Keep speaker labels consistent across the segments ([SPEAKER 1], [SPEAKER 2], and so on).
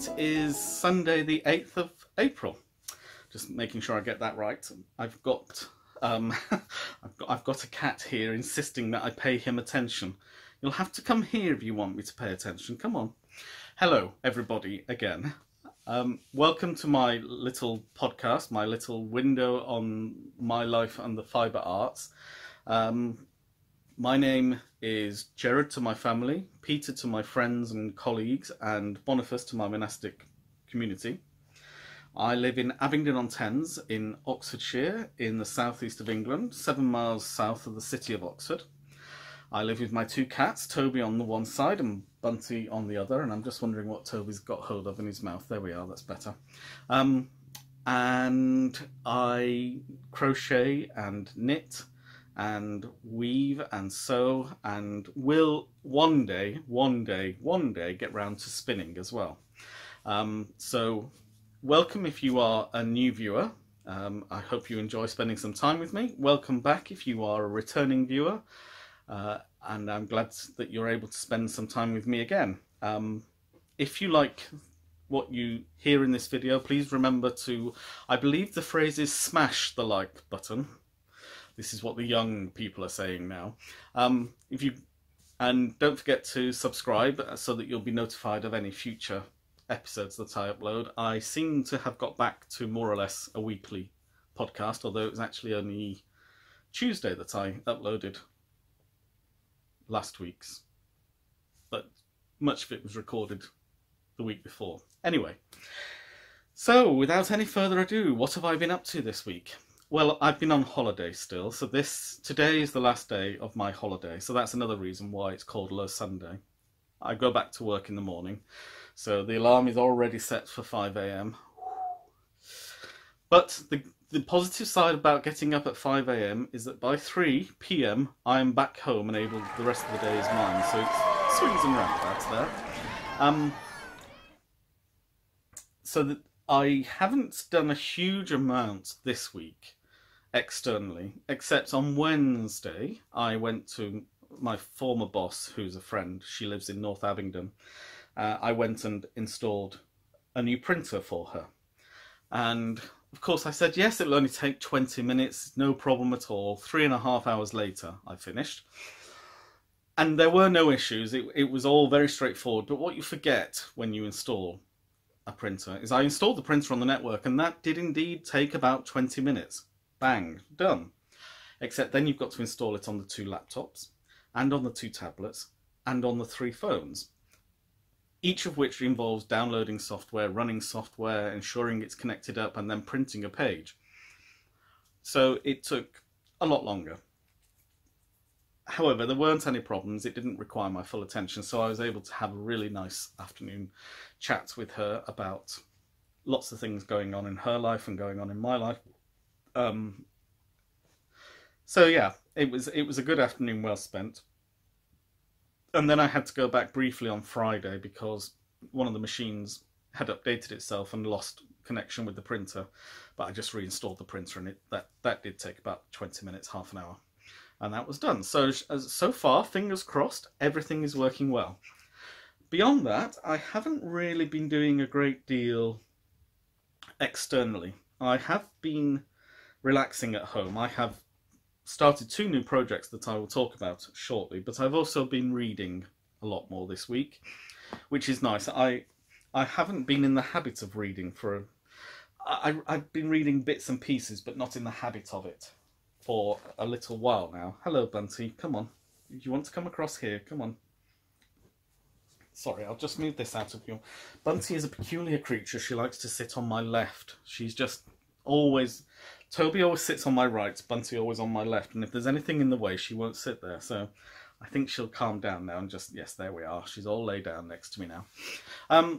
[SPEAKER 1] It is Sunday the 8th of April. Just making sure I get that right. I've got I've got a cat here insisting that I pay him attention. You'll have to come here if you want me to pay attention. Come on. Hello everybody again. Welcome to my little podcast, my little window on my life and the fibre arts. My name is Gerard to my family, Peter to my friends and colleagues, and Boniface to my monastic community. I live in Abingdon-on-Thames in Oxfordshire in the southeast of England, 7 miles south of the city of Oxford. I live with my two cats, Toby on the one side and Bunty on the other, and I'm just wondering what Toby's got hold of in his mouth. There we are, that's better. And I crochet and knit and weave and sew, and will one day get round to spinning as well. So welcome if you are a new viewer. I hope you enjoy spending some time with me. Welcome back if you are a returning viewer. And I'm glad that you're able to spend some time with me again. If you like what you hear in this video, please remember to, I believe the phrase is smash the like button. This is what the young people are saying now. And don't forget to subscribe so that you'll be notified of any future episodes that I upload. I seem to have got back to more or less a weekly podcast, although it was actually only Tuesday that I uploaded last week's, but much of it was recorded the week before. Anyway, so without any further ado, what have I been up to this week? Well, I've been on holiday still, so today is the last day of my holiday, so that's another reason why it's called Low Sunday. I go back to work in the morning, so the alarm is already set for 5 AM. But the positive side about getting up at 5 AM is that by 3 PM I'm back home and able, the rest of the day is mine, so it swings and roundabouts there. So that I haven't done a huge amount this week externally, except on Wednesday I went to my former boss, who's a friend. She lives in North Abingdon. I went and installed a new printer for her, and of course I said yes, it'll only take 20 minutes, no problem at all. 3.5 hours later I finished, and there were no issues. It was all very straightforward. But what you forget when you install a printer is I installed the printer on the network, and that did indeed take about 20 minutes. Bang, done. Except then you've got to install it on the 2 laptops and on the 2 tablets and on the 3 phones, each of which involves downloading software, running software, ensuring it's connected up, and then printing a page. So it took a lot longer. However, there weren't any problems. It didn't require my full attention, so I was able to have a really nice afternoon chat with her about lots of things going on in her life and going on in my life. So yeah, it was a good afternoon, well spent. And then I had to go back briefly on Friday because one of the machines had updated itself and lost connection with the printer. But I just reinstalled the printer, and that did take about 20 minutes, half an hour. And that was done. So far, fingers crossed, everything is working well. Beyond that, I haven't really been doing a great deal externally. I have been relaxing at home. I have started 2 new projects that I will talk about shortly, but I've also been reading a lot more this week, which is nice. I haven't been in the habit of reading I've been reading bits and pieces, but not in the habit of it for a little while now. Hello, Bunty, come on. Do you want to come across here? Come on. Sorry, I'll just move this out of you. Bunty is a peculiar creature. She likes to sit on my left. She's just always... Toby always sits on my right, Bunty always on my left, and if there's anything in the way, she won't sit there. So I think she'll calm down now and just... Yes, there we are. She's all laid down next to me now.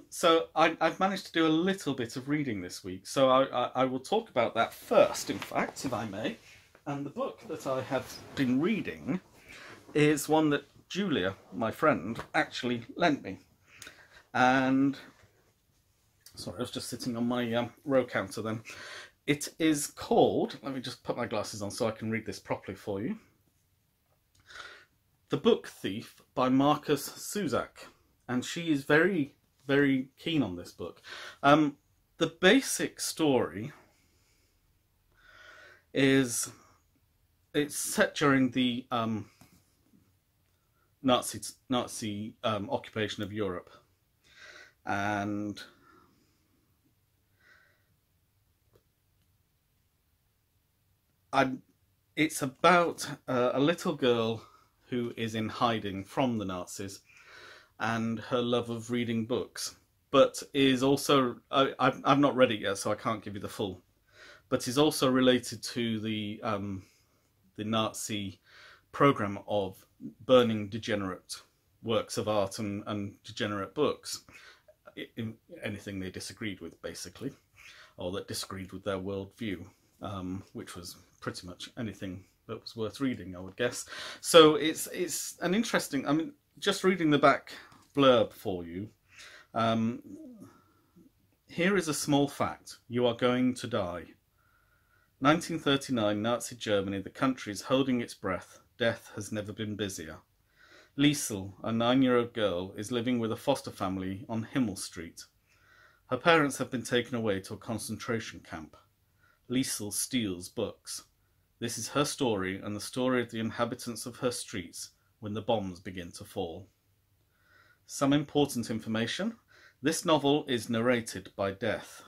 [SPEAKER 1] So I've managed to do a little bit of reading this week. So I will talk about that first, in fact, if I may. And the book that I have been reading is one that Julia, my friend, actually lent me. And... Sorry, I was just sitting on my row counter then. It is called... Let me just put my glasses on so I can read this properly for you. The Book Thief by Marcus Cusack. And she is very very keen on this book. The basic story is, it's set during the Nazi occupation of Europe, and it's about a little girl who is in hiding from the Nazis and her love of reading books, but is also, I've not read it yet, so I can't give you the full, but is also related to the Nazi program of burning degenerate works of art and degenerate books, anything they disagreed with, basically, or that disagreed with their worldview, which was pretty much anything that was worth reading, I would guess. So it's an interesting, I mean, just reading the back blurb for you. Here is a small fact. You are going to die. 1939, Nazi Germany, the country is holding its breath. Death has never been busier. Liesel, a 9-year-old girl, is living with a foster family on Himmel Street. Her parents have been taken away to a concentration camp. Liesel steals books. This is her story and the story of the inhabitants of her streets when the bombs begin to fall. Some important information. This novel is narrated by Death.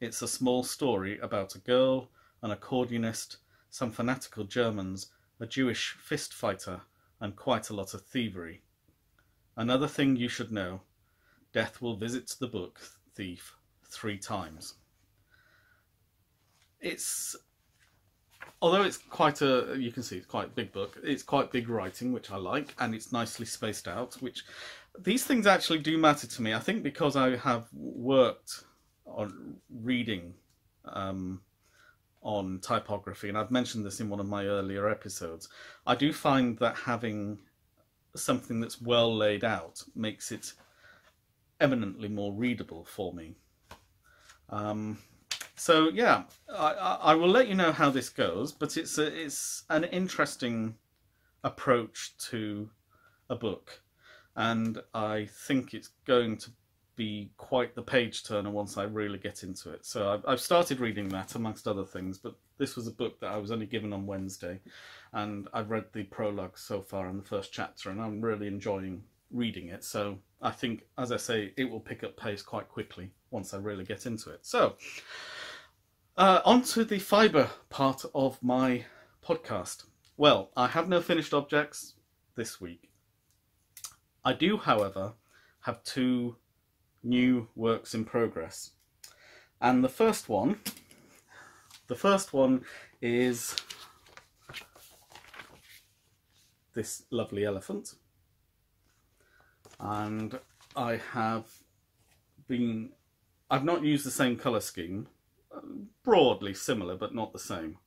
[SPEAKER 1] It's a small story about a girl, an accordionist, some fanatical Germans, a Jewish fist fighter, and quite a lot of thievery. Another thing you should know, Death will visit the book thief 3 times. Although it's quite you can see it's quite a big book, it's quite big writing, which I like, and it's nicely spaced out, which these things actually do matter to me. I think because I have worked on reading on typography, and I've mentioned this in one of my earlier episodes, I do find that having something that's well laid out makes it eminently more readable for me. So yeah, I will let you know how this goes, but it's an interesting approach to a book, and I think it's going to be quite the page turner once I really get into it. So I've started reading that amongst other things, but this was a book that I was only given on Wednesday, and I've read the prologue so far in the first chapter, and I'm really enjoying reading it. So I think, as I say, it will pick up pace quite quickly once I really get into it. So on to the fibre part of my podcast. Well, I have no finished objects this week. I do, however, have 2 new works in progress, and the first one is this lovely elephant, and I've not used the same colour scheme, broadly similar but not the same.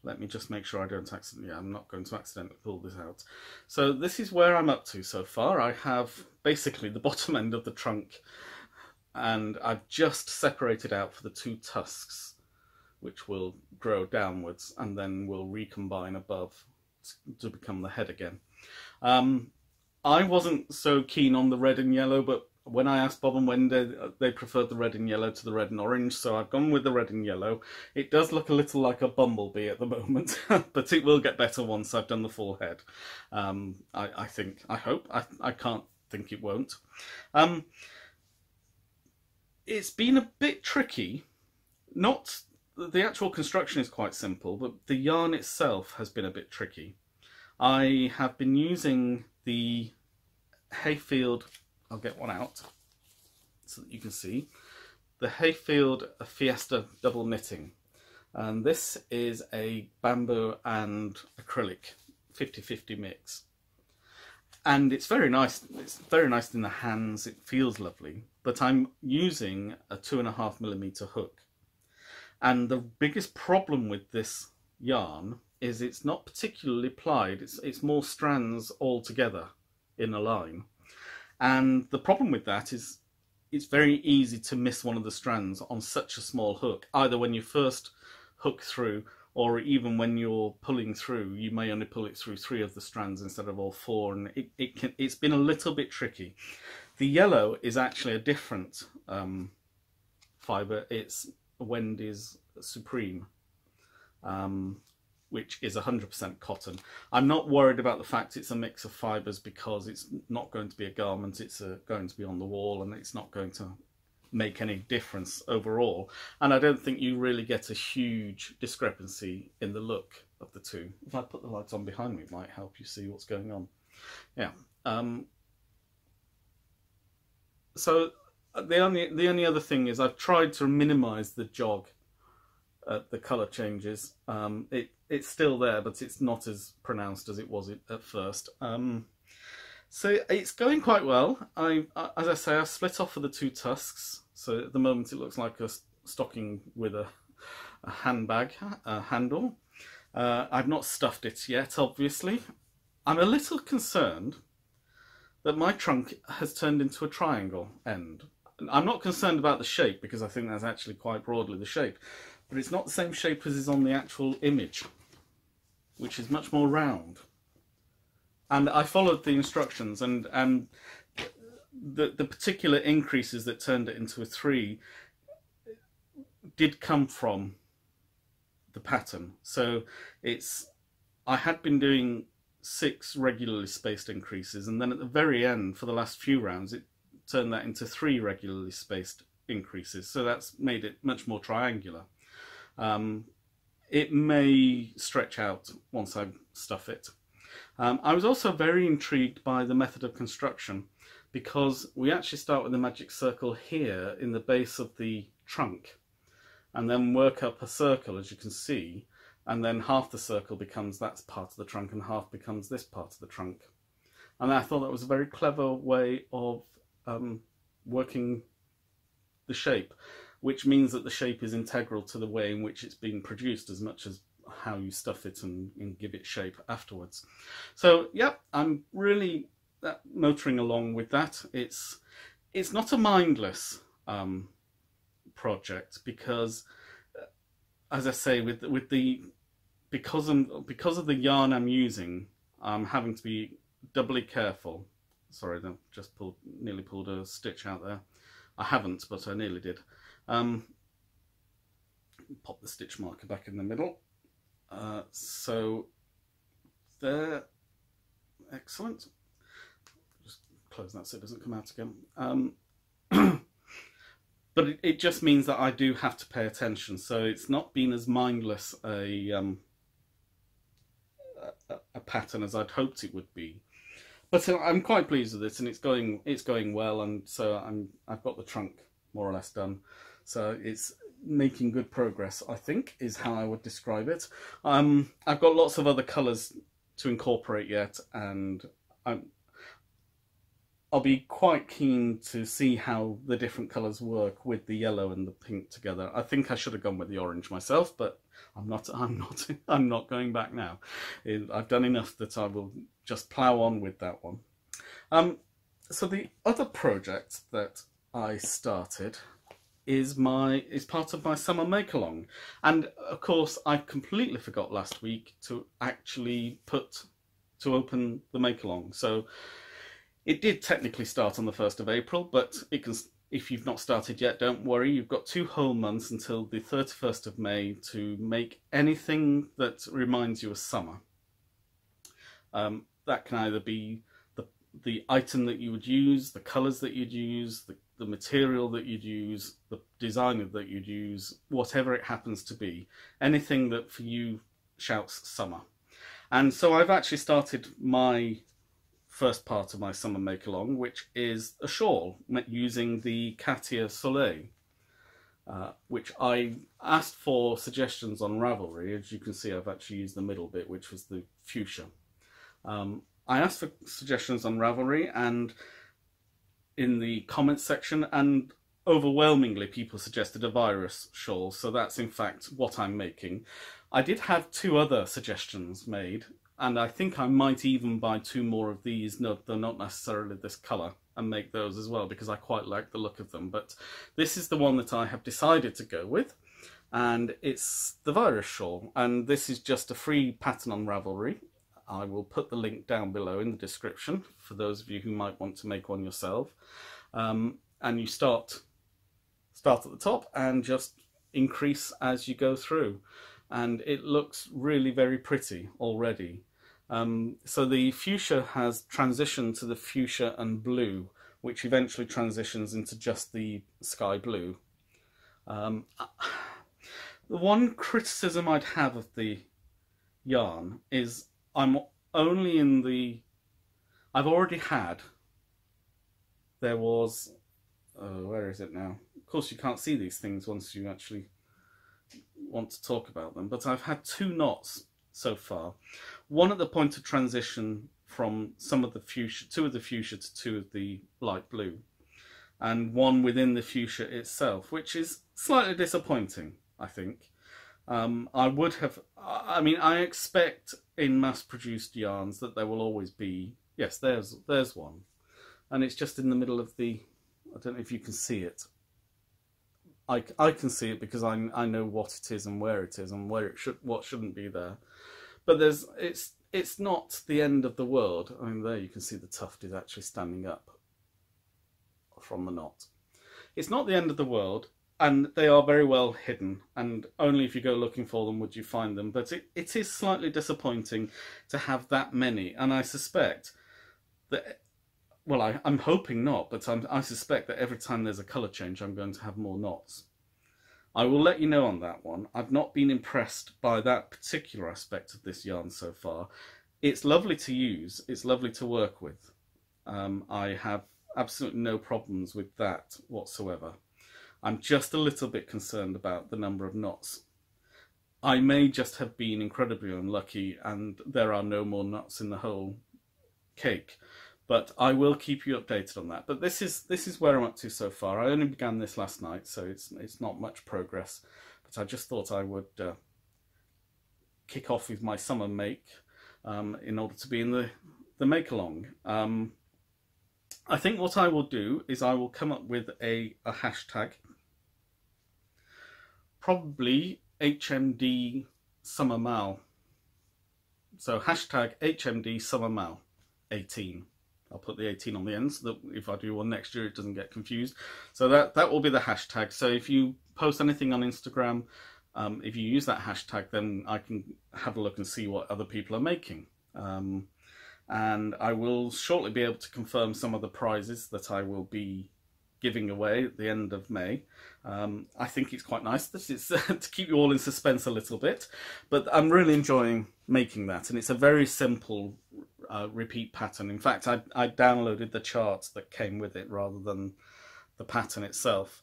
[SPEAKER 1] Let me just make sure I don't accidentally, I'm not going to accidentally pull this out. So this is where I'm up to so far. I have basically the bottom end of the trunk, and I've just separated out for the 2 tusks, which will grow downwards and then will recombine above to become the head again. I wasn't so keen on the red and yellow, but when I asked Bob and Wendy, they preferred the red and yellow to the red and orange, so I've gone with the red and yellow. It does look a little like a bumblebee at the moment, but it will get better once I've done the full head. I think, I hope. I can't think it won't. It's been a bit tricky. Not the actual construction is quite simple, but the yarn itself has been a bit tricky. I have been using the Hayfield, I'll get one out so that you can see, the Hayfield Fiesta double knitting, and this is a bamboo and acrylic 50-50 mix, and it's very nice. It's very nice in the hands, it feels lovely, but I'm using a 2.5mm hook, and the biggest problem with this yarn is it's not particularly plied. It's more strands all together in a line. And the problem with that is it's very easy to miss one of the strands on such a small hook, either when you first hook through, or even when you're pulling through, you may only pull it through 3 of the strands instead of all 4, and it's been a little bit tricky. The yellow is actually a different fibre. It's Wendy's Supreme, which is 100% cotton. I'm not worried about the fact it's a mix of fibres because it's not going to be a garment, it's going to be on the wall, and it's not going to make any difference overall. And I don't think you really get a huge discrepancy in the look of the two. If I put the lights on behind me, it might help you see what's going on. Yeah. So the only other thing is I've tried to minimise the jog at the colour changes. It's still there, but it's not as pronounced as it was at first. So it's going quite well. As I say, I split off of the two tusks, so at the moment it looks like a stocking with a handbag handle. I've not stuffed it yet, obviously. I'm a little concerned that my trunk has turned into a triangle end. I'm not concerned about the shape because I think that's actually quite broadly the shape, but it's not the same shape as is on the actual image, which is much more round. And I followed the instructions, and the particular increases that turned it into a 3 did come from the pattern. So I had been doing 6 regularly spaced increases, and then at the very end, for the last few rounds, it turned that into 3 regularly spaced increases. So that's made it much more triangular. It may stretch out once I stuff it. I was also very intrigued by the method of construction, because we actually start with a magic circle here in the base of the trunk and then work up a circle, as you can see, and then half the circle becomes that part of the trunk and half becomes this part of the trunk. And I thought that was a very clever way of working the shape, which means that the shape is integral to the way in which it's being produced as much as how you stuff it and give it shape afterwards. So yeah, I'm really motoring along with that. It's not a mindless project, because as I say, because of the yarn I'm using, I'm having to be doubly careful. Sorry, I just nearly pulled a stitch out there. I haven't, but I nearly did. Pop the stitch marker back in the middle. So there, excellent. Just close that so it doesn't come out again. But it just means that I do have to pay attention. So it's not been as mindless a pattern as I'd hoped it would be. But I'm quite pleased with it, and it's going well, and so I've got the trunk more or less done. So it's making good progress, I think, is how I would describe it. I've got lots of other colours to incorporate yet, and I'll be quite keen to see how the different colours work with the yellow and the pink together. I think I should have gone with the orange myself, but I'm not going back now. I've done enough that I will just plough on with that one. So the other project that I started is part of my summer make-along, and of course I completely forgot last week to actually open the make-along. So it did technically start on the 1st of April, but if you've not started yet, don't worry, you've got 2 whole months until the 31st of May to make anything that reminds you of summer. That can either be the item that you would use, the colours that you'd use, the material that you'd use, the designer that you'd use, whatever it happens to be. Anything that for you shouts summer. And so I've actually started my first part of my summer make-along, which is a shawl using the Katia Soleil, which I asked for suggestions on Ravelry. As you can see, I've actually used the middle bit, which was the fuchsia. I asked for suggestions on Ravelry and in the comments section, and overwhelmingly people suggested a virus shawl, so that's in fact what I'm making. I did have 2 other suggestions made, and I think I might even buy 2 more of these, they're not necessarily this colour, and make those as well, because I quite like the look of them. But this is the one that I have decided to go with, and it's the virus shawl, and this is just a free pattern on Ravelry. I will put the link down below in the description for those of you who might want to make one yourself. And you start at the top and just increase as you go through, and it looks really very pretty already. So the fuchsia has transitioned to the fuchsia and blue, which eventually transitions into just the sky blue. The one criticism I'd have of the yarn is I'm only in the... I've already had... There was... where is it now? Of course you can't see these things once you actually want to talk about them, but I've had 2 knots so far. One at the point of transition from some of the fuchsia, 2 of the fuchsia to 2 of the light blue, and one within the fuchsia itself, which is slightly disappointing, I think. I mean, I expect in mass-produced yarns that there will always be, yes, there's one, and it's just in the middle of the, I don't know if you can see it. I can see it because I know what it is and where it is and where it what shouldn't be there. But it's not the end of the world. I mean, there you can see the tuft is actually standing up from the knot. It's not the end of the world, and they are very well hidden, and only if you go looking for them would you find them. But it is slightly disappointing to have that many, and I suspect that, well, I'm hoping not, but I suspect that every time there's a colour change I'm going to have more knots. I will let you know on that one. I've not been impressed by that particular aspect of this yarn so far. It's lovely to use, it's lovely to work with. I have absolutely no problems with that whatsoever. I'm just a little bit concerned about the number of knots. I may just have been incredibly unlucky and there are no more knots in the whole cake. But I will keep you updated on that. But this is where I'm up to so far. I only began this last night, so it's not much progress. But I just thought I would kick off with my summer make in order to be in the make-along. I think what I will do is I will come up with a hashtag. Probably HMD Summer Mal. So hashtag HMD Summer Mal 18. I'll put the 18 on the end so that if I do one next year it doesn't get confused. So that will be the hashtag. So if you post anything on Instagram, if you use that hashtag, then I can have a look and see what other people are making. And I will shortly be able to confirm some of the prizes that I will be giving away at the end of May. I think it's quite nice that it's to keep you all in suspense a little bit, but I'm really enjoying making that, and it's a very simple repeat pattern. In fact, I downloaded the chart that came with it rather than the pattern itself,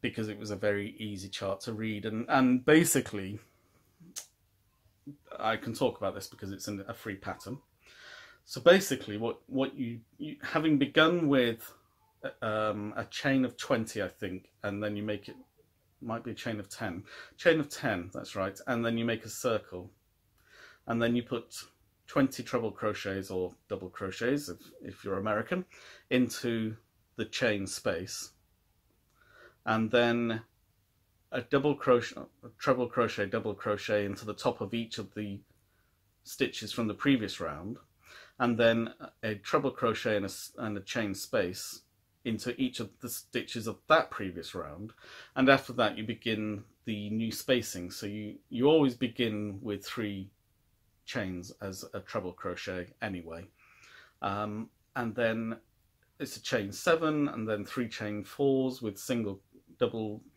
[SPEAKER 1] because it was a very easy chart to read, and basically I can talk about this because it's a free pattern. So basically what you having begun with a chain of 20, I think, and then you make it, might be a chain of 10, that's right, and then you make a circle, and then you put 20 treble crochets or double crochets if you're American into the chain space, and then a double crochet, treble crochet, double crochet into the top of each of the stitches from the previous round, and then a treble crochet and a chain space into each of the stitches of that previous round, and after that you begin the new spacing. So you always begin with 3 chains as a treble crochet anyway, and then it's a chain 7 and then 3 chain 4s with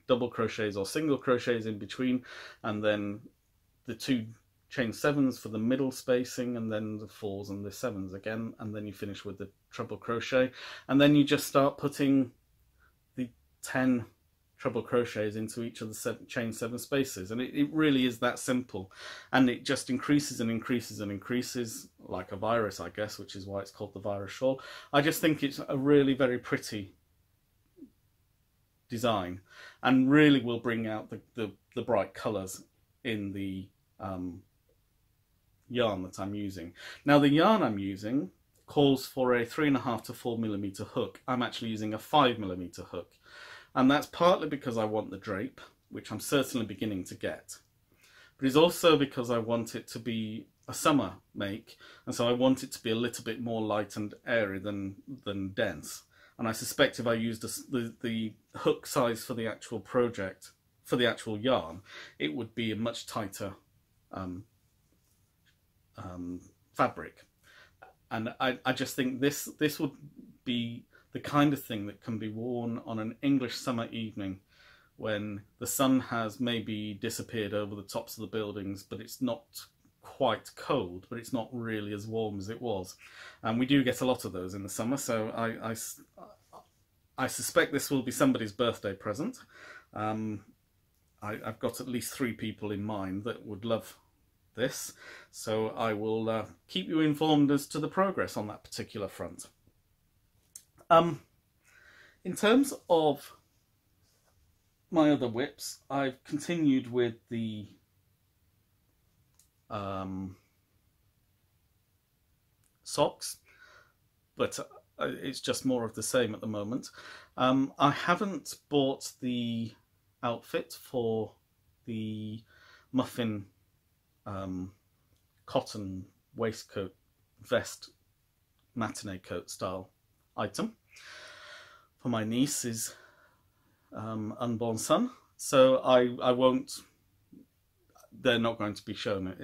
[SPEAKER 1] double crochets or single crochets in between, and then the 2 chain 7s for the middle spacing, and then the 4s and the 7s again, and then you finish with the treble crochet, and then you just start putting the 10 treble crochets into each of the chain 7 spaces, and it really is that simple, and it just increases and increases and increases like a virus, I guess, which is why it's called the virus shawl. I just think it's a really very pretty design, and really will bring out the bright colours in the yarn that I'm using. Now the yarn I'm using calls for a 3.5 to 4mm hook. I'm actually using a 5mm hook, and that's partly because I want the drape, which I'm certainly beginning to get, but it's also because I want it to be a summer make, and so I want it to be a little bit more light and airy than dense. And I suspect if I used the hook size for the actual project, for the actual yarn, it would be a much tighter fabric. And I just think this would be the kind of thing that can be worn on an English summer evening when the sun has maybe disappeared over the tops of the buildings, but it's not quite cold, but it's not really as warm as it was. And we do get a lot of those in the summer, so I suspect this will be somebody's birthday present. I've got at least 3 people in mind that would love this, so I will keep you informed as to the progress on that particular front. In terms of my other whips, I've continued with the socks, but it's just more of the same at the moment. I haven't bought the outfit for the muffin cotton waistcoat vest matinee coat style item for my niece's unborn son, so I won't, they're not going to be shown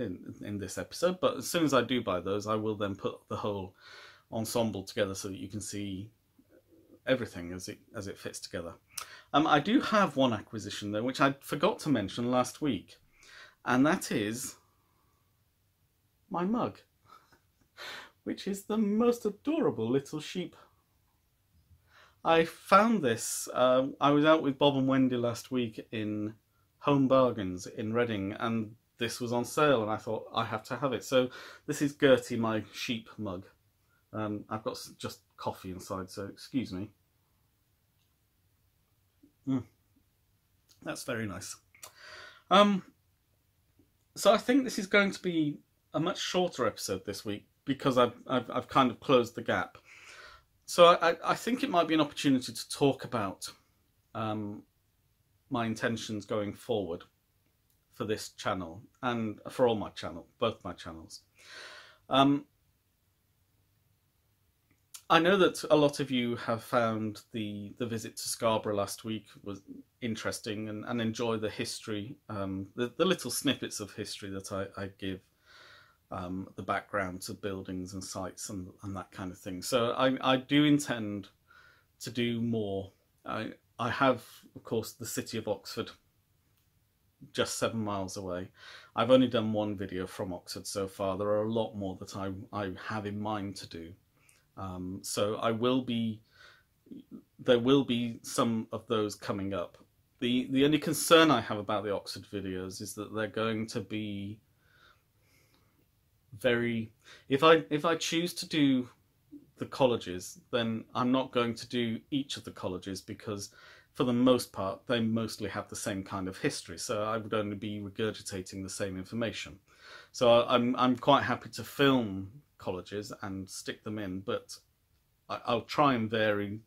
[SPEAKER 1] in this episode, but as soon as I do buy those, I will then put the whole ensemble together so that you can see everything as it fits together. I do have one acquisition though, which I forgot to mention last week, and that is my mug, which is the most adorable little sheep. I found this, I was out with Bob and Wendy last week in Home Bargains in Reading, and this was on sale, and I thought I have to have it. So this is Gertie, my sheep mug. I've got just coffee inside, so excuse me. That's very nice. So I think this is going to be a much shorter episode this week because I've kind of closed the gap. So I think it might be an opportunity to talk about my intentions going forward for this channel and for all my both my channels. I know that a lot of you have found the visit to Scarborough last week was interesting and enjoy the history, the little snippets of history that I give, the background to buildings and sites and that kind of thing. So I do intend to do more. I have, of course, the city of Oxford, just 7 miles away. I've only done one video from Oxford so far. There are a lot more that I have in mind to do. So there will be some of those coming up. The only concern I have about the Oxford videos is that they're going to be very, if I choose to do the colleges, then I'm not going to do each of the colleges because for the most part they mostly have the same kind of history, so I would only be regurgitating the same information. So I'm quite happy to film colleges and stick them in, but I'll try and vary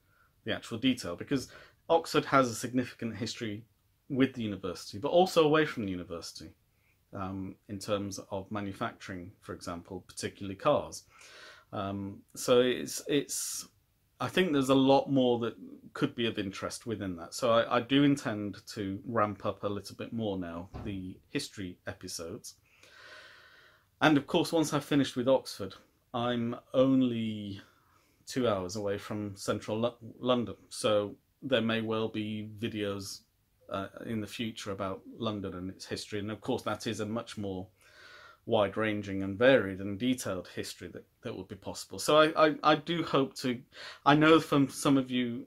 [SPEAKER 1] the actual detail because Oxford has a significant history with the university, but also away from the university, in terms of manufacturing, for example, particularly cars. So it's I think there's a lot more that could be of interest within that. So I do intend to ramp up a little bit more now the history episodes. And of course, once I've finished with Oxford, I'm only 2 hours away from central London. So there may well be videos in the future about London and its history. And of course, that is a much more wide-ranging and varied and detailed history that would be possible. So I do hope to, I know from some of you,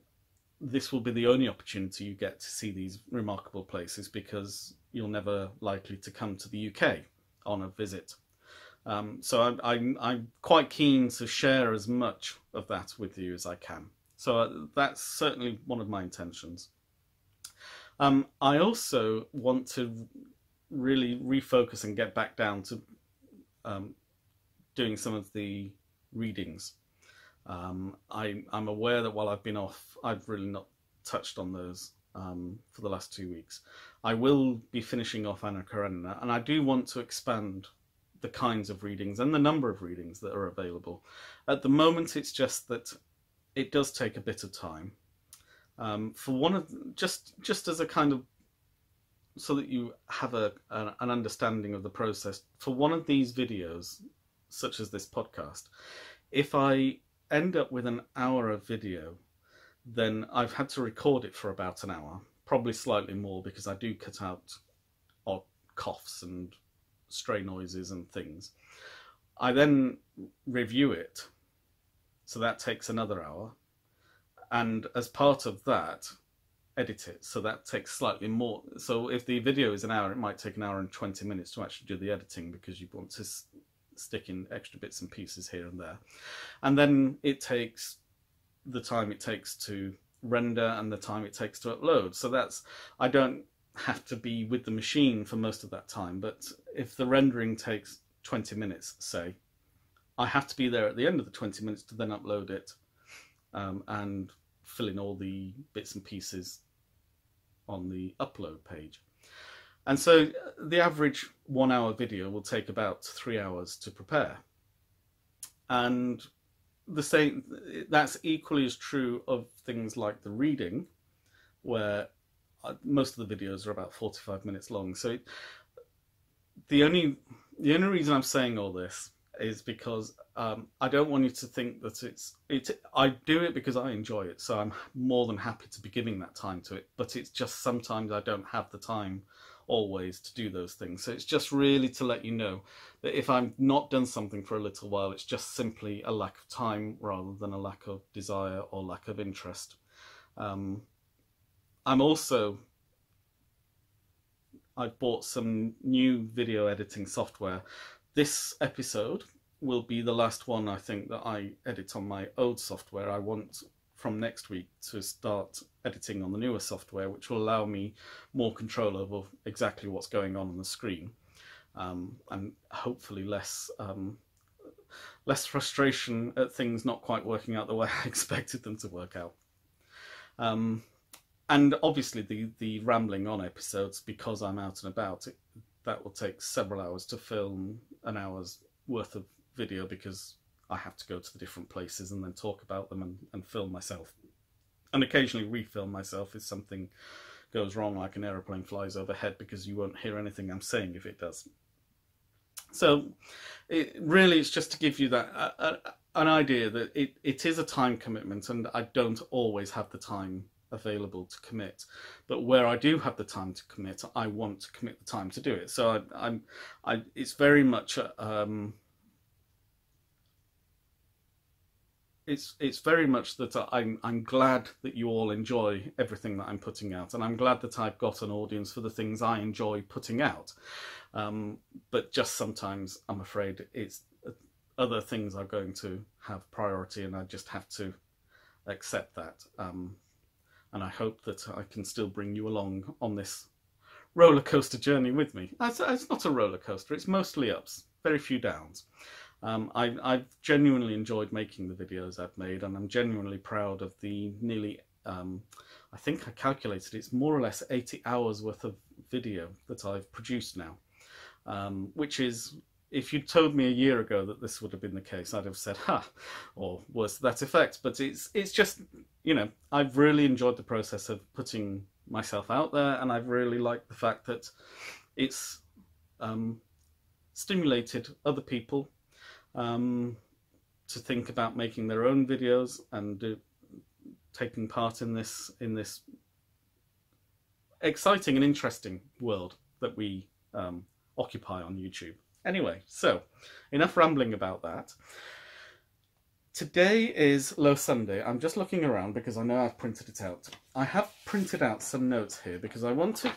[SPEAKER 1] this will be the only opportunity you get to see these remarkable places because you're never likely to come to the UK on a visit. So I'm quite keen to share as much of that with you as I can. So that's certainly one of my intentions. I also want to really refocus and get back down to doing some of the readings. I'm aware that while I've been off, I've really not touched on those for the last 2 weeks. I will be finishing off Anna Karenina, and I do want to expand the kinds of readings and the number of readings that are available. At the moment, it's just that it does take a bit of time. For one of just as a kind of, so that you have an understanding of the process, for one of these videos, such as this podcast, if I end up with an hour of video, then I've had to record it for about an hour, probably slightly more, because I do cut out odd coughs and stray noises and things. I then review it, so that takes another hour, and as part of that, edit it, so that takes slightly more. So if the video is an hour, it might take an hour and 20 minutes to actually do the editing, because you want to stick in extra bits and pieces here and there. And then it takes the time it takes to render and the time it takes to upload. So that's, I don't have to be with the machine for most of that time, but if the rendering takes 20 minutes, say, I have to be there at the end of the 20 minutes to then upload it, and fill in all the bits and pieces on the upload page. And so the average 1 hour video will take about 3 hours to prepare. And the same, that's equally as true of things like the reading, where most of the videos are about 45 minutes long. So the only reason I'm saying all this is because I don't want you to think that I do it because I enjoy it, so I'm more than happy to be giving that time to it, but it's just sometimes I don't have the time always to do those things. So it's just really to let you know that if I've not done something for a little while, it's just simply a lack of time rather than a lack of desire or lack of interest. I've bought some new video editing software. This episode will be the last one, I think, that I edit on my old software. I want from next week to start editing on the newer software, which will allow me more control over exactly what's going on the screen, and hopefully less frustration at things not quite working out the way I expected them to work out. And obviously the rambling on episodes, because I'm out and about, that will take several hours to film an hour's worth of video, because I have to go to the different places and then talk about them and film myself. And occasionally refilm myself if something goes wrong, like an aeroplane flies overhead, because you won't hear anything I'm saying if it does. So it's just to give you that an idea that it is a time commitment, and I don't always have the time available to commit, but where I do have the time to commit, I want to commit the time to do it. So it's very much it's very much that I'm glad that you all enjoy everything that I'm putting out, and I'm glad that I've got an audience for the things I enjoy putting out. But just sometimes I'm afraid it's other things are going to have priority, and I just have to accept that. And I hope that I can still bring you along on this roller coaster journey with me. It's not a roller coaster, it's mostly ups, very few downs. I've genuinely enjoyed making the videos I've made, and I'm genuinely proud of the nearly, I think I calculated it's more or less 80 hours worth of video that I've produced now, which is, if you'd told me a year ago that this would have been the case, I'd have said, ha, or worse to that effect. But it's just, you know, I've really enjoyed the process of putting myself out there, and I've really liked the fact that it's stimulated other people to think about making their own videos and taking part in this exciting and interesting world that we occupy on YouTube. Anyway, so enough rambling about that. Today is Low Sunday. I'm just looking around because I know I've printed it out. I have printed out some notes here because I want to...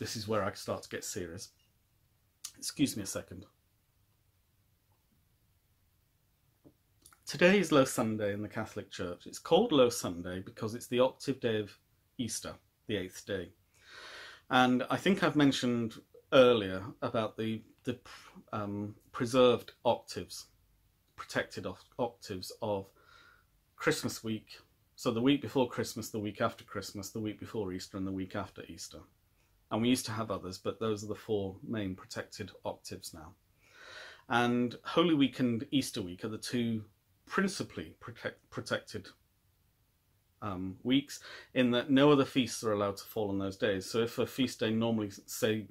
[SPEAKER 1] This is where I start to get serious. Excuse me a second. Today is Low Sunday in the Catholic Church. It's called Low Sunday because it's the octave day of Easter, the 8th day. And I think I've mentioned earlier about the preserved octaves, protected octaves of Christmas week, So the week before Christmas, the week after Christmas, the week before Easter, and the week after Easter. And we used to have others, but those are the 4 main protected octaves now. And Holy Week and Easter week are the 2 principally protected weeks, in that no other feasts are allowed to fall on those days. So if a feast day normally, say,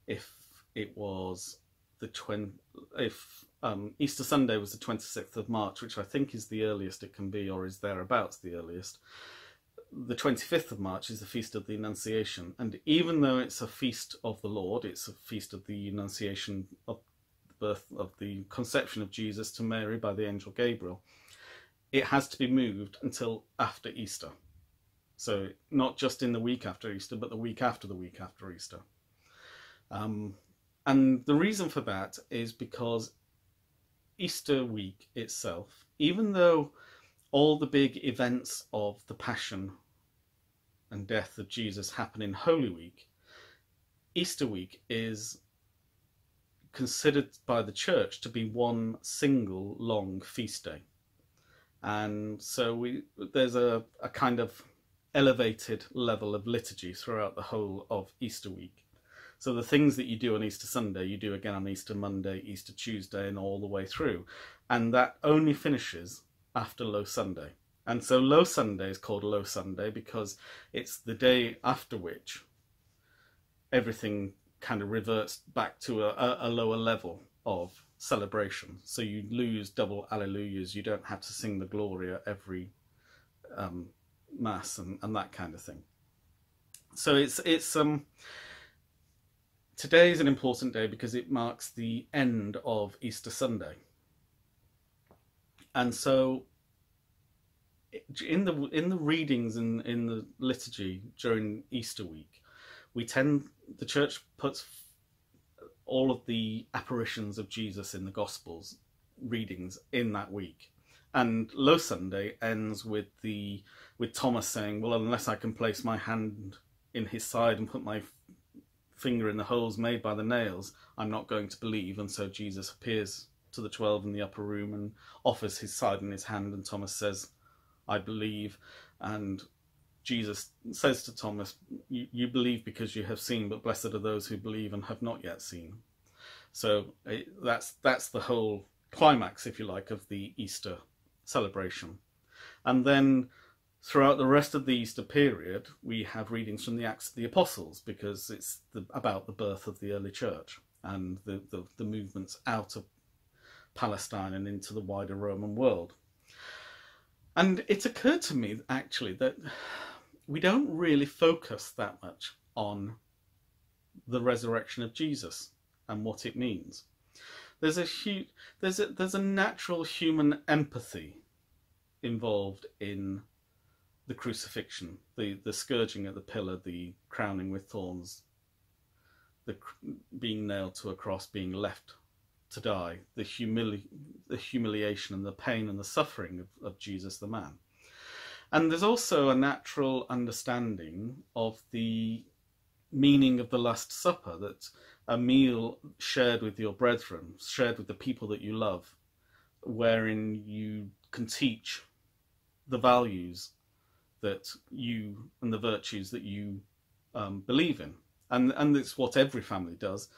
[SPEAKER 1] if it was Easter Sunday was the 26th of March, which I think is the earliest it can be, or is thereabouts the earliest, the 25th of March is the Feast of the Annunciation. And even though it's a feast of the Lord, it's a feast of the Annunciation, of the birth, of the conception of Jesus to Mary by the angel Gabriel, it has to be moved until after Easter. So not just in the week after Easter, but the week after Easter. And the reason for that is because Easter week itself, even though all the big events of the Passion and death of Jesus happen in Holy Week, Easter week is considered by the Church to be one single long feast day. And so there's a kind of elevated level of liturgy throughout the whole of Easter week. So the things that you do on Easter Sunday, you do again on Easter Monday, Easter Tuesday, and all the way through. And that only finishes after Low Sunday. And so Low Sunday is called Low Sunday because it's the day after which everything kind of reverts back to a lower level of celebration. So you lose double alleluias. You don't have to sing the Gloria every Mass and that kind of thing. So today is an important day because it marks the end of Easter Sunday. And so in the readings in the liturgy during Easter week, the Church puts all of the apparitions of Jesus in the Gospels readings in that week. And Low Sunday ends with Thomas saying, well, unless I can place my hand in his side and put my finger in the holes made by the nails, I'm not going to believe. And so Jesus appears to the 12 in the upper room and offers his side and his hand, and Thomas says, I believe. And Jesus says to Thomas, you believe because you have seen, but blessed are those who believe and have not yet seen. So that's the whole climax, if you like, of the Easter celebration. And then throughout the rest of the Easter period, we have readings from the Acts of the Apostles, because it's about the birth of the early church and the movements out of Palestine and into the wider Roman world. And it occurred to me, actually, that we don't really focus that much on the resurrection of Jesus and what it means. There's a natural human empathy involved in the crucifixion, the scourging at the pillar, the crowning with thorns, the being nailed to a cross, being left to die, the humiliation and the pain and the suffering of Jesus the man. And there's also a natural understanding of the meaning of the Last Supper, that a meal shared with your brethren, shared with the people that you love, wherein you can teach the values that you and the virtues that you believe in. And it's what every family does.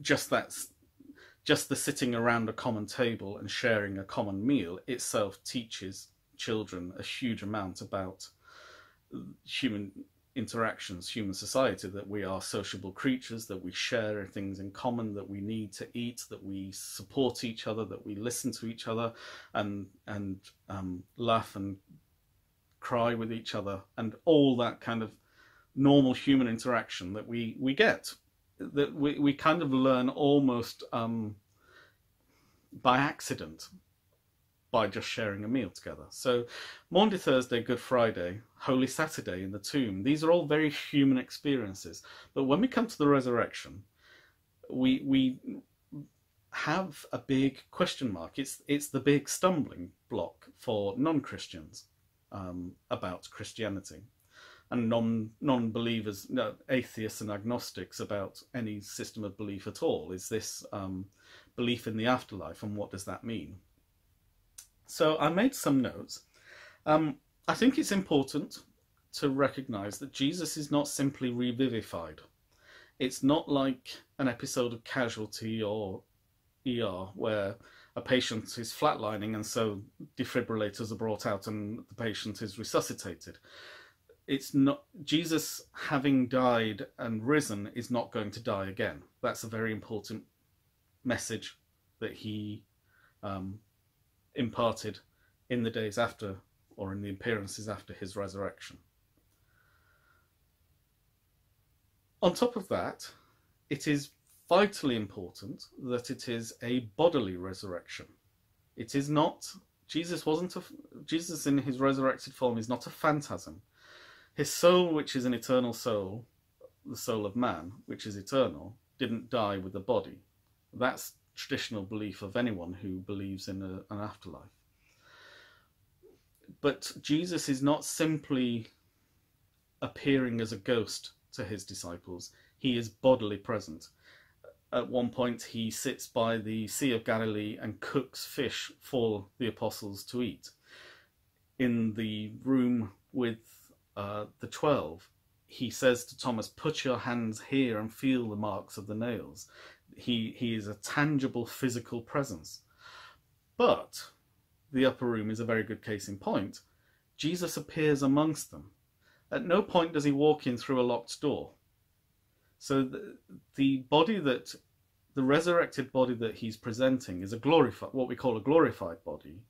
[SPEAKER 1] Just the sitting around a common table and sharing a common meal itself teaches children a huge amount about human interactions, human society, that we are sociable creatures, that we share things in common, that we need to eat, that we support each other, that we listen to each other and laugh and cry with each other, and all that kind of normal human interaction that we get, that we kind of learn almost by accident by just sharing a meal together. So Maundy Thursday, Good Friday, Holy Saturday in the tomb, these are all very human experiences. But when we come to the resurrection, we have a big question mark. It's the big stumbling block for non-Christians about Christianity, and non-believers, atheists and agnostics, about any system of belief at all. Is this belief in the afterlife, and what does that mean? So I made some notes, I think it's important to recognize that Jesus is not simply revivified. It's not like an episode of Casualty or ER where a patient is flatlining and so defibrillators are brought out and the patient is resuscitated. It's not Jesus, having died and risen, is not going to die again. That's a very important message that he imparted in the days after, or in the appearances after his resurrection. On top of that, it is vitally important that it is a bodily resurrection. It is not, Jesus in his resurrected form is not a phantasm. His soul, which is an eternal soul, the soul of man, which is eternal, didn't die with the body. That's traditional belief of anyone who believes in an afterlife. But Jesus is not simply appearing as a ghost to his disciples. He is bodily present. At one point, he sits by the Sea of Galilee and cooks fish for the apostles to eat. In the room with the 12, he says to Thomas, "Put your hands here and feel the marks of the nails." He is a tangible physical presence. But the upper room is a very good case in point. Jesus appears amongst them. At no point does he walk in through a locked door. So the body that, the resurrected body that he's presenting is a glorified, what we call a glorified body.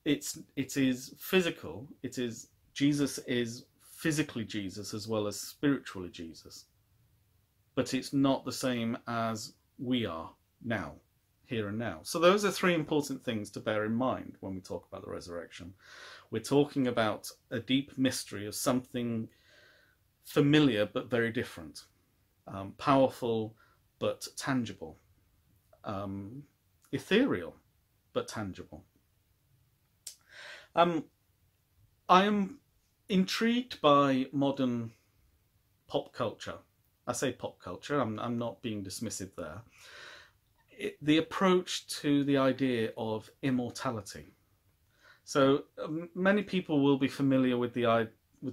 [SPEAKER 1] It is physical. Jesus is physically Jesus as well as spiritually Jesus. But it's not the same as we are now, here and now. So those are three important things to bear in mind when we talk about the resurrection. We're talking about a deep mystery of something familiar but very different, powerful but tangible, ethereal but tangible. I am intrigued by modern pop culture. I say pop culture, I'm not being dismissive there. The approach to the idea of immortality. So many people will be familiar with the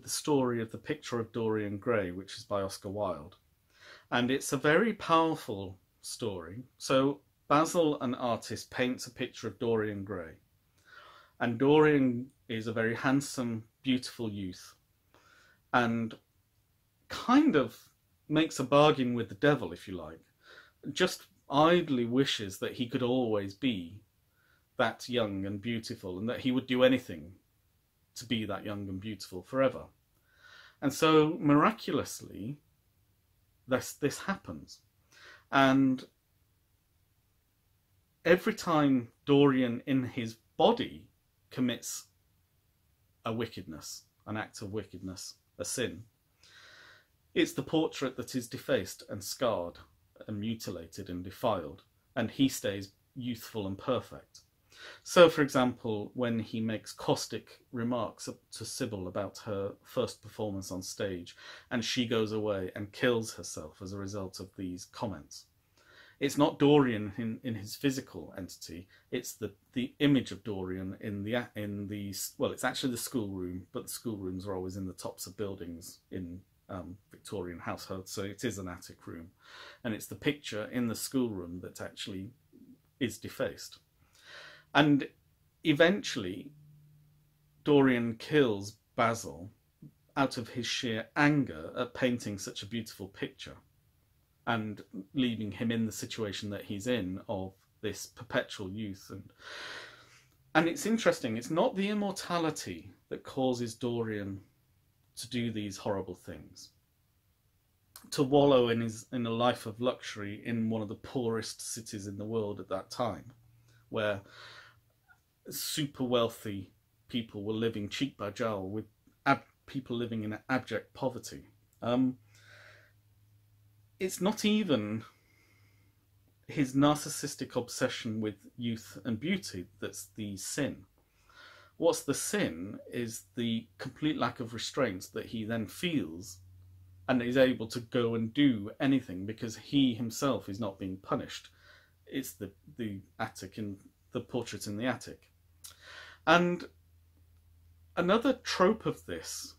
[SPEAKER 1] story of The Picture of Dorian Gray, which is by Oscar Wilde. And it's a very powerful story. So Basil, an artist, paints a picture of Dorian Gray. And Dorian is a very handsome, beautiful youth. And kind of makes a bargain with the devil, if you like. Just idly wishes that he could always be that young and beautiful, and that he would do anything to be that young and beautiful forever. And so miraculously, this happens. And every time Dorian in his body commits a wickedness, an act of wickedness, a sin, it's the portrait that is defaced and scarred and mutilated and defiled, and he stays youthful and perfect. So, for example, when he makes caustic remarks to Sybil about her first performance on stage, and she goes away and kills herself as a result of these comments, it's not Dorian in his physical entity, it's the image of Dorian in the well, it's actually the schoolroom, but the schoolrooms are always in the tops of buildings in Victorian households, so it is an attic room, and it's the picture in the schoolroom that actually is defaced. And eventually Dorian kills Basil out of his sheer anger at painting such a beautiful picture and leaving him in the situation that he's in of this perpetual youth. And it's interesting, it's not the immortality that causes Dorian to do these horrible things, to wallow in a life of luxury in one of the poorest cities in the world at that time, where super wealthy people were living cheek by jowl with people living in abject poverty. It's not even his narcissistic obsession with youth and beauty that's the sin. What's the sin is the complete lack of restraint that he then feels and is able to go and do anything because he himself is not being punished. It's the attic in the portrait in the attic. And Another trope of this,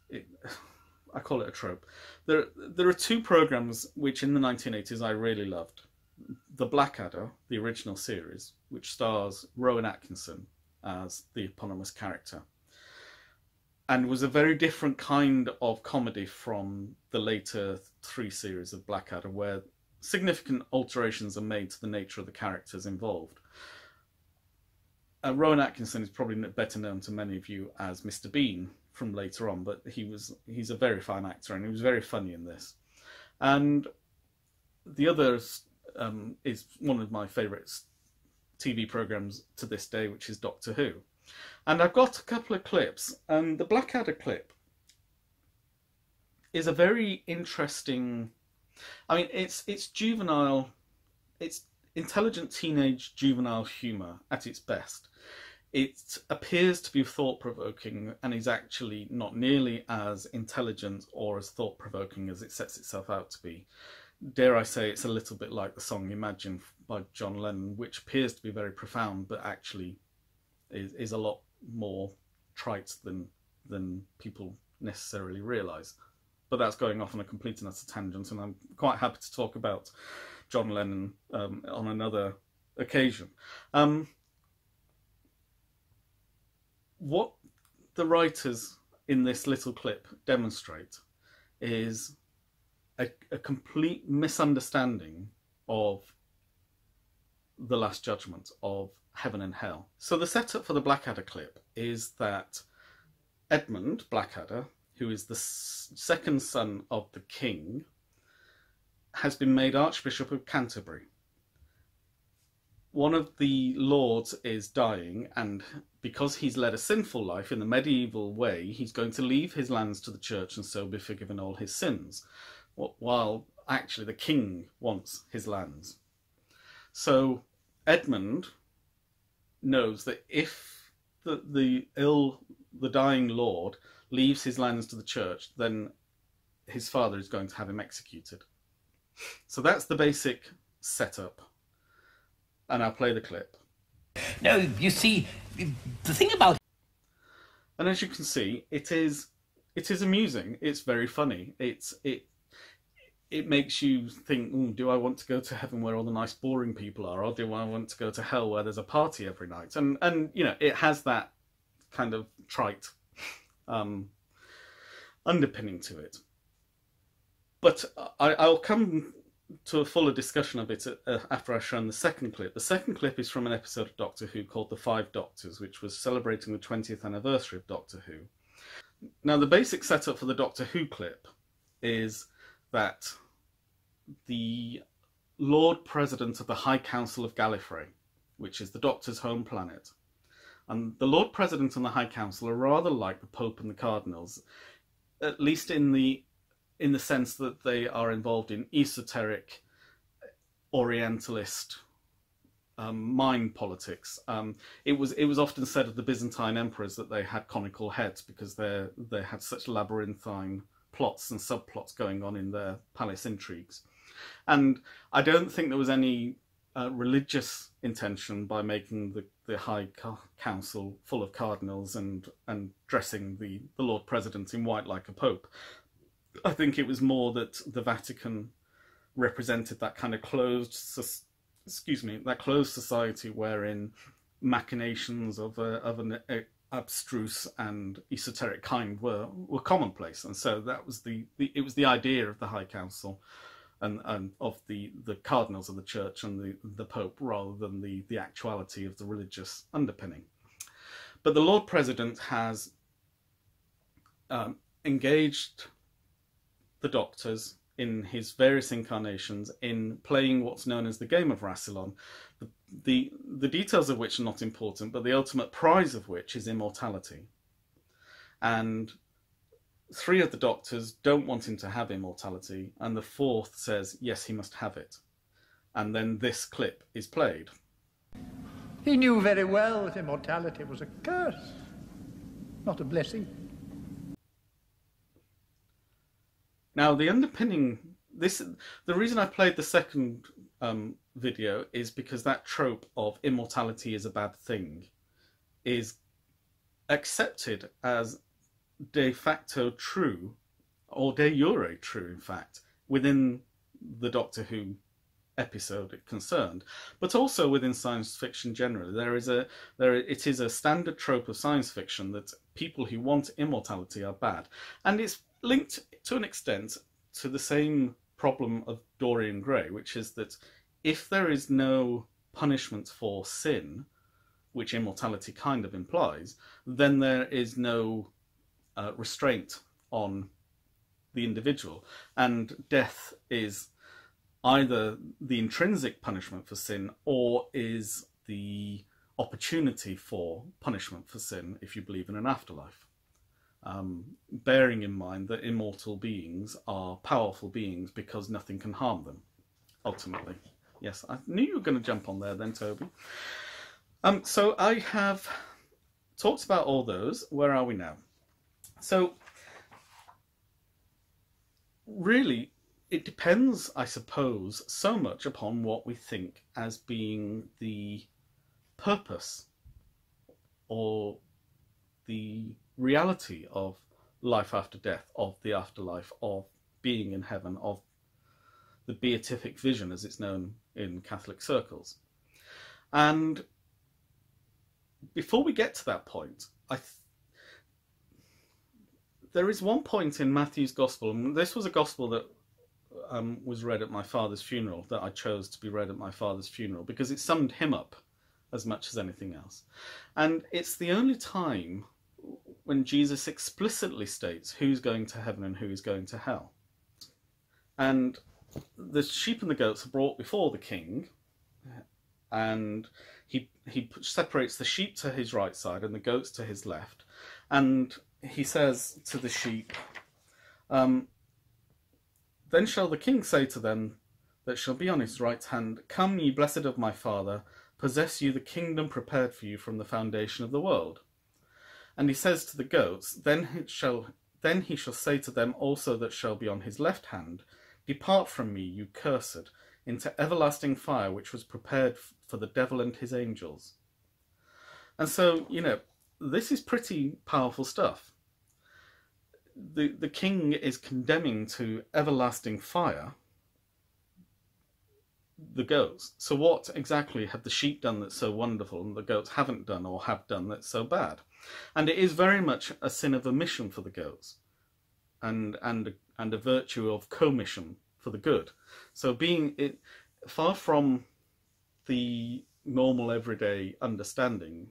[SPEAKER 1] I call it a trope. There are two programs which in the 1980s I really loved. The Blackadder, the original series, which stars Rowan Atkinson as the eponymous character, and was a very different kind of comedy from the later three series of Blackadder, where significant alterations are made to the nature of the characters involved. Rowan Atkinson is probably better known to many of you as Mr. Bean from later on, but he's a very fine actor, and he was very funny in this. And the other is one of my favourite TV programmes to this day, which is Doctor Who. And I've got a couple of clips, and the Blackadder clip is a very interesting... I mean, it's juvenile, it's intelligent teenage juvenile humour at its best. It appears to be thought-provoking and is actually not nearly as intelligent or as thought-provoking as it sets itself out to be. Dare I say, it's a little bit like the song Imagine by John Lennon, which appears to be very profound but actually is a lot more trite than people necessarily realise. But that's going off on a complete and utter tangent, and I'm quite happy to talk about John Lennon on another occasion. What the writers in this little clip demonstrate is a complete misunderstanding of the Last Judgment, of heaven and hell. So the setup for the Blackadder clip is that Edmund Blackadder, who is the second son of the king, has been made Archbishop of Canterbury. One of the lords is dying, and because he's led a sinful life in the medieval way, he's going to leave his lands to the church and so be forgiven all his sins, while actually the king wants his lands. So Edmund knows that if the dying lord leaves his lands to the church, then his father is going to have him executed. So that's the basic setup. And I'll play the clip.
[SPEAKER 2] No, you see, the thing about...
[SPEAKER 1] And as you can see, it is amusing. It's very funny. It makes you think, do I want to go to heaven where all the nice boring people are, or do I want to go to hell where there's a party every night? And you know, it has that kind of trite underpinning to it. But I'll come to a fuller discussion of it after I've shown the second clip. The second clip is from an episode of Doctor Who called The Five Doctors, which was celebrating the 20th anniversary of Doctor Who. Now, the basic setup for the Doctor Who clip is that the Lord President of the High Council of Gallifrey, which is the Doctor's home planet, and the Lord President and the High Council are rather like the Pope and the Cardinals, at least in the sense that they are involved in esoteric, Orientalist mind politics. It was often said of the Byzantine emperors that they had conical heads because they had such labyrinthine plots and subplots going on in their palace intrigues. And I don't think there was any religious intention by making the High Council full of cardinals and dressing the Lord President in white like a pope. I think it was more that the Vatican represented that kind of closed society wherein machinations of an abstruse and esoteric kind were commonplace, and so that was it was the idea of the High Council and of the cardinals of the church and the Pope, rather than the actuality of the religious underpinning. But the Lord President has engaged the Doctors in his various incarnations in playing what's known as the game of Rassilon, the details of which are not important, but the ultimate prize of which is immortality. And 3 of the Doctors don't want him to have immortality, and the 4th says, yes, he must have it. And then this clip is played.
[SPEAKER 3] He knew very well that immortality was a curse, not a blessing.
[SPEAKER 1] Now, the underpinning... the reason I played the second video is because that trope of immortality is a bad thing is accepted as de facto true, or de jure true, in fact, within the Doctor Who episode it concerned, but also within science fiction generally. It is a standard trope of science fiction that people who want immortality are bad, and it's linked to an extent to the same problem of Dorian Gray, which is that if there is no punishment for sin, which immortality kind of implies, then there is no restraint on the individual, and death is either the intrinsic punishment for sin or is the opportunity for punishment for sin if you believe in an afterlife. Bearing in mind that immortal beings are powerful beings because nothing can harm them, ultimately. Yes, I knew you were going to jump on there then, Toby. So I have talked about all those. Where are we now? So, really, it depends, I suppose, so much upon what we think as being the purpose or the reality of life after death, of the afterlife, of being in heaven, of the beatific vision, as it's known in Catholic circles. And before we get to that point, there is one point in Matthew's Gospel, and this was a Gospel that was read at my father's funeral, that I chose to be read at my father's funeral, because it summed him up as much as anything else. And it's the only time when Jesus explicitly states who's going to heaven and who is going to hell. And the sheep and the goats are brought before the king, and he separates the sheep to his right side and the goats to his left, and he says to the sheep, then shall the king say to them that shall be on his right hand, come, ye blessed of my father, possess you the kingdom prepared for you from the foundation of the world. And he says to the goats, then he shall say to them also that shall be on his left hand, depart from me, you cursed, into everlasting fire, which was prepared for the devil and his angels. And so, this is pretty powerful stuff. The king is condemning to everlasting fire the goats. So what exactly have the sheep done that's so wonderful and the goats haven't done or have done that's so bad? And it is very much a sin of omission for the goats, and a virtue of commission for the good. So being it far from the normal everyday understanding,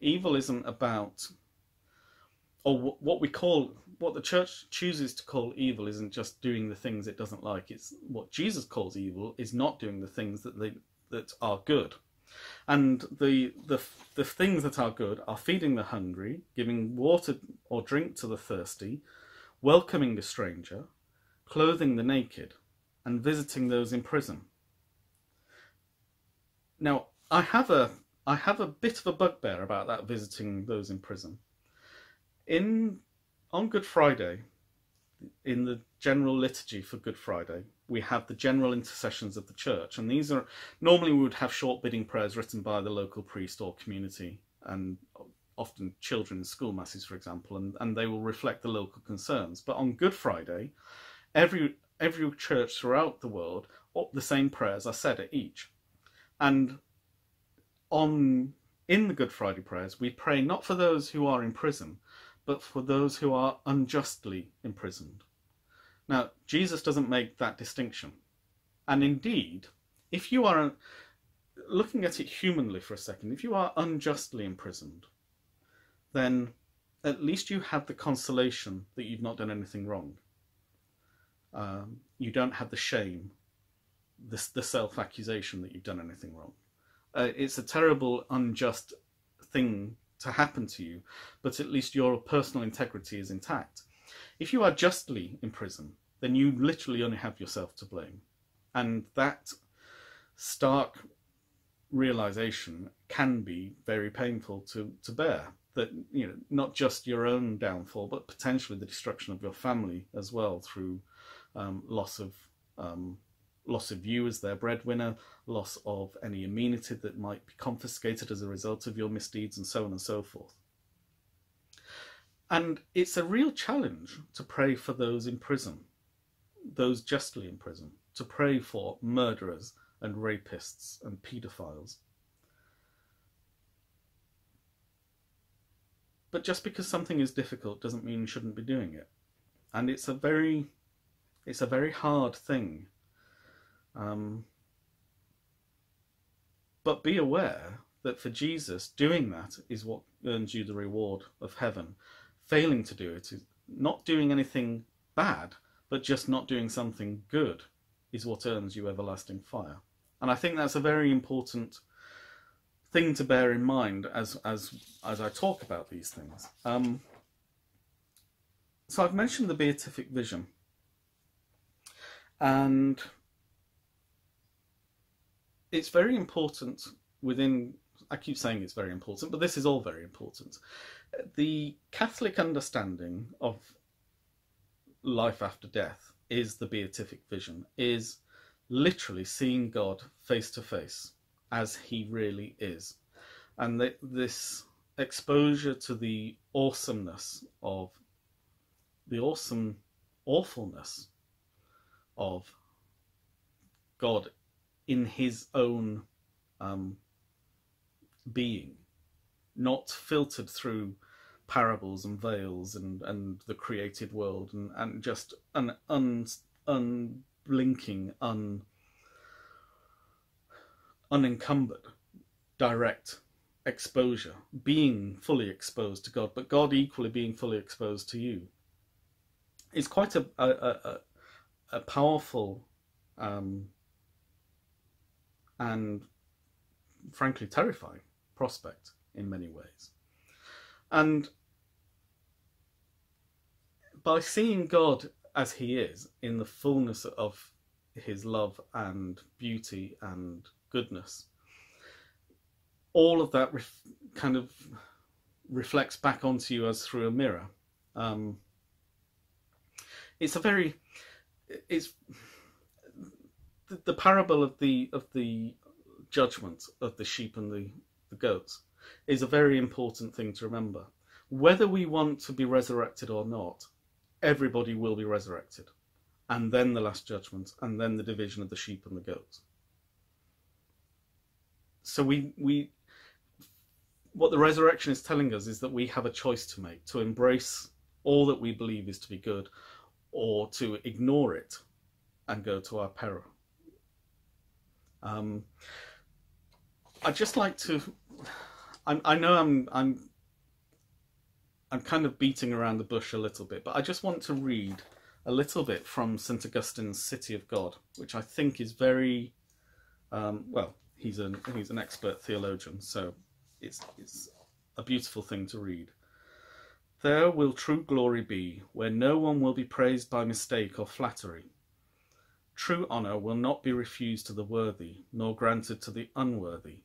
[SPEAKER 1] evil isn't about, or what the church chooses to call evil isn't just doing the things it doesn't like. It's what Jesus calls evil is not doing the things that are good. And the things that are good are feeding the hungry, giving water or drink to the thirsty, welcoming the stranger, clothing the naked, and visiting those in prison. Now, I have a bit of a bugbear about that, visiting those in prison. On Good Friday, in the general liturgy for Good Friday, we have the general intercessions of the church, and these are normally we would have short bidding prayers written by the local priest or community, and often children in school masses, for example, and they will reflect the local concerns. But on Good Friday, every church throughout the world, the same prayers are said at each. And in the Good Friday prayers, we pray not for those who are in prison, but for those who are unjustly imprisoned. Now, Jesus doesn't make that distinction. And indeed, if you are, looking at it humanly for a second, if you are unjustly imprisoned, then at least you have the consolation that you've not done anything wrong. You don't have the shame, the self-accusation that you've done anything wrong. It's a terrible, unjust thing to happen to you, but at least your personal integrity is intact. If you are justly in prison, then you literally only have yourself to blame. And that stark realization can be very painful to bear. That, not just your own downfall, but potentially the destruction of your family as well, through loss of you as their breadwinner, loss of any amenity that might be confiscated as a result of your misdeeds, and so on and so forth. And it's a real challenge to pray for those in prison, those justly in prison, to pray for murderers and rapists and paedophiles. But just because something is difficult doesn't mean you shouldn't be doing it. And it's a very hard thing. But be aware that for Jesus, doing that is what earns you the reward of heaven. Failing to do it is not doing anything bad, but just not doing something good is what earns you everlasting fire. And I think that's a very important thing to bear in mind as I talk about these things. So I've mentioned the beatific vision, and it's very important within, I keep saying it's very important, but this is all very important. The Catholic understanding of life after death is the beatific vision, is literally seeing God face to face as he really is. And this exposure to the awesomeness of, the awesome awfulness of God in his own being, not filtered through parables and veils and the created world and just an unblinking, unencumbered, direct exposure, being fully exposed to God, but God equally being fully exposed to you. It's quite a powerful and frankly terrifying prospect in many ways. And by seeing God as he is, in the fullness of his love and beauty and goodness, all of that kind of reflects back onto you as through a mirror. It's the parable of the judgment of the sheep and the goats is a very important thing to remember. Whether we want to be resurrected or not, everybody will be resurrected, and then the last judgment, and then the division of the sheep and the goats. So what the resurrection is telling us is that we have a choice to make, to embrace all that we believe is to be good, or to ignore it and go to our peril. I'd just like to, I know I'm kind of beating around the bush a little bit, but I just want to read a little bit from St. Augustine's City of God, which I think is very, well, he's an expert theologian, so it's a beautiful thing to read. There will true glory be, where no one will be praised by mistake or flattery. True honour will not be refused to the worthy, nor granted to the unworthy.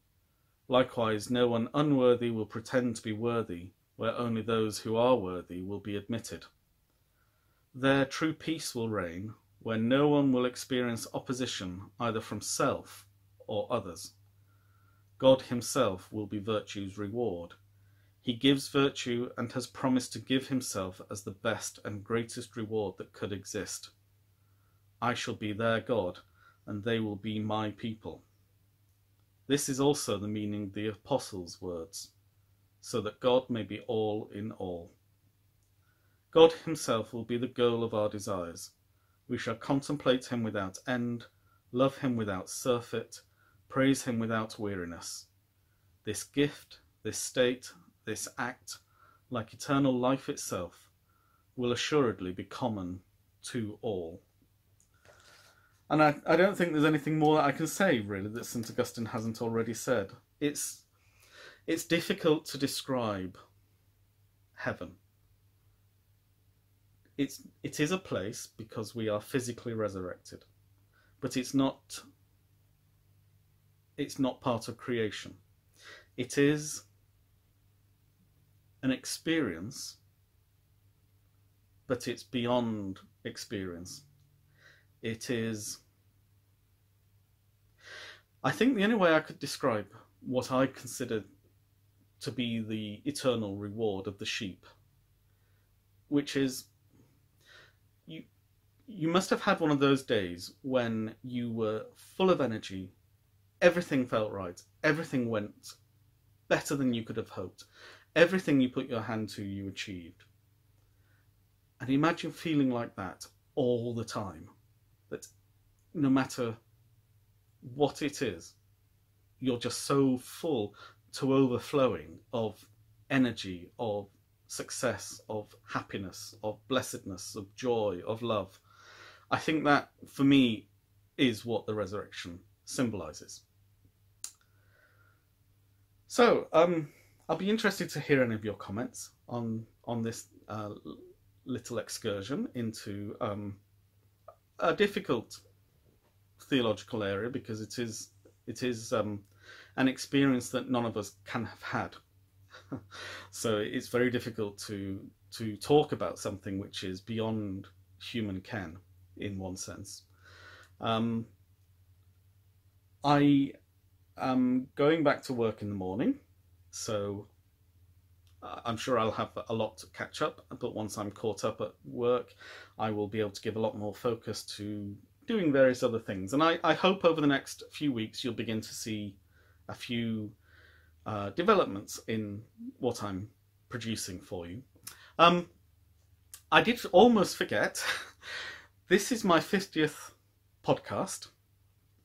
[SPEAKER 1] Likewise, no one unworthy will pretend to be worthy, where only those who are worthy will be admitted. There true peace will reign, where no one will experience opposition either from self or others. God himself will be virtue's reward. He gives virtue and has promised to give himself as the best and greatest reward that could exist. I shall be their God, and they will be my people. This is also the meaning of the Apostles' words, so that God may be all in all. God himself will be the goal of our desires. We shall contemplate him without end, love him without surfeit, praise him without weariness. This gift, this state, this act, like eternal life itself, will assuredly be common to all. And I don't think there's anything more that I can say, really, that St. Augustine hasn't already said. It's difficult to describe heaven. It is a place because we are physically resurrected, but it's not part of creation. It is an experience, but it's beyond experience. It is, I think the only way I could describe what I consider to be the eternal reward of the sheep which is you must have had one of those days when you were full of energy, everything felt right, everything went better than you could have hoped, everything you put your hand to you achieved. And imagine feeling like that all the time, that no matter what it is, you're just so full to overflowing of energy, of success, of happiness, of blessedness, of joy, of love. I think that, for me, is what the resurrection symbolizes. So, I'll be interested to hear any of your comments on this little excursion into a difficult theological area, because it is an experience that none of us can have had. So it's very difficult to talk about something which is beyond human ken, in one sense. I am going back to work in the morning, so I'm sure I'll have a lot to catch up, but once I'm caught up at work, I will be able to give a lot more focus to doing various other things. And I hope over the next few weeks you'll begin to see a few developments in what I'm producing for you. I did almost forget, this is my 50th podcast,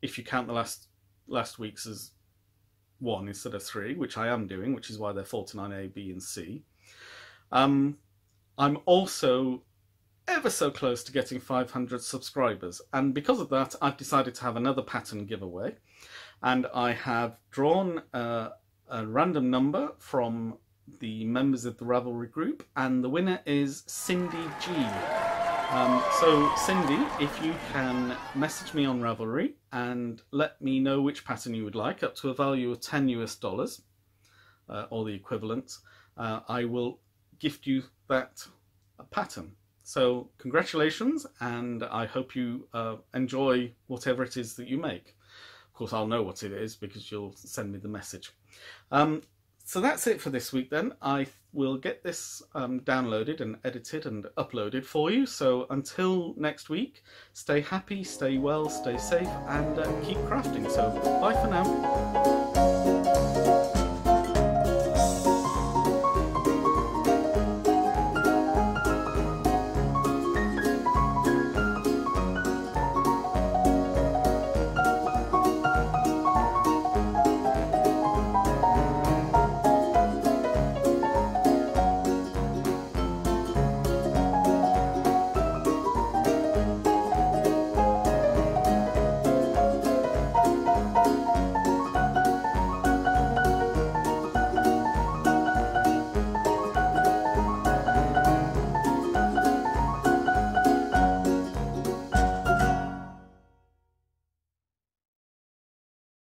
[SPEAKER 1] if you count the last week's as 1 instead of 3, which I am doing, which is why they're 49A, B and C. I'm also ever so close to getting 500 subscribers, and because of that I've decided to have another pattern giveaway, and I have drawn a random number from the members of the Ravelry group, and the winner is Cindy G. So Cindy, if you can message me on Ravelry and let me know which pattern you would like, up to a value of $10 US, or the equivalent, I will gift you that pattern. So congratulations, and I hope you enjoy whatever it is that you make. Of course, I'll know what it is because you'll send me the message. So that's it for this week then. I will get this downloaded and edited and uploaded for you. So until next week, stay happy, stay well, stay safe, and keep crafting. So bye for now.